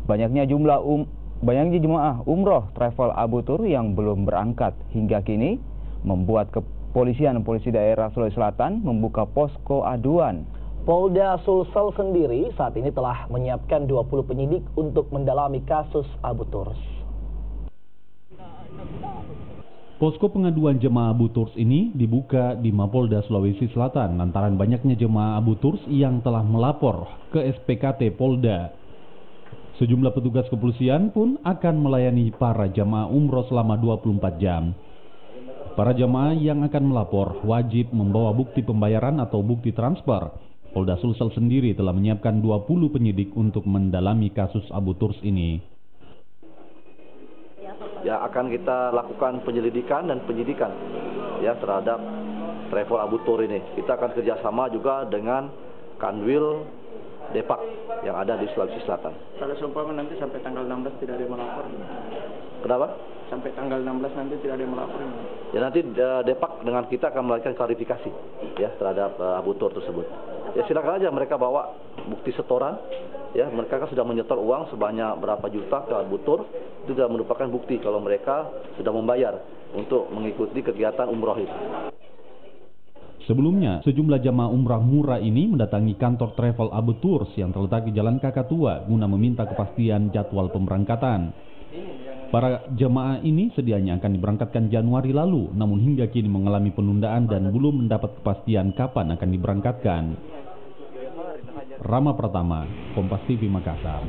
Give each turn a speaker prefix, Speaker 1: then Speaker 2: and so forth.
Speaker 1: Banyaknya jemaah umroh travel Abu Tur yang belum berangkat hingga kini membuat kepolisian polisi daerah Sulawesi Selatan membuka posko aduan.
Speaker 2: Polda Sulsel sendiri saat ini telah menyiapkan 20 penyidik untuk mendalami kasus Abu Turs.
Speaker 3: Posko pengaduan jemaah Abu Turs ini dibuka di Mapolda Sulawesi Selatan lantaran banyaknya jemaah Abu Turs yang telah melapor ke SPKT Polda. Sejumlah petugas kepolisian pun akan melayani para jemaah umroh selama 24 jam. Para jemaah yang akan melapor wajib membawa bukti pembayaran atau bukti transfer. Polda Sulsel sendiri telah menyiapkan 20 penyidik untuk mendalami kasus Abu Turs ini.
Speaker 4: Ya, akan kita lakukan penyelidikan dan penyidikan ya terhadap travel Abu Tur ini. Kita akan kerjasama juga dengan Kanwil Depak yang ada di Sulawesi Selatan.
Speaker 5: Kalau seumpama nanti sampai tanggal 16 tidak ada yang melapor.
Speaker 4: Kenapa?
Speaker 5: Sampai tanggal 16 nanti tidak ada yang melapor.
Speaker 4: Ya, nanti Depak dengan kita akan melakukan klarifikasi ya terhadap Abu Tur tersebut. Ya, silakan aja mereka bawa bukti setoran. Ya, mereka kan sudah menyetor uang sebanyak berapa juta ke Abu Tur. Itu sudah merupakan bukti kalau mereka sudah membayar untuk mengikuti kegiatan umroh itu.
Speaker 3: Sebelumnya, sejumlah jamaah umrah murah ini mendatangi kantor travel Abu Turs yang terletak di Jalan Kakatua guna meminta kepastian jadwal pemberangkatan. Para jemaah ini sedianya akan diberangkatkan Januari lalu, namun hingga kini mengalami penundaan dan belum mendapat kepastian kapan akan diberangkatkan. Rama Pratama, Kompas TV Makassar.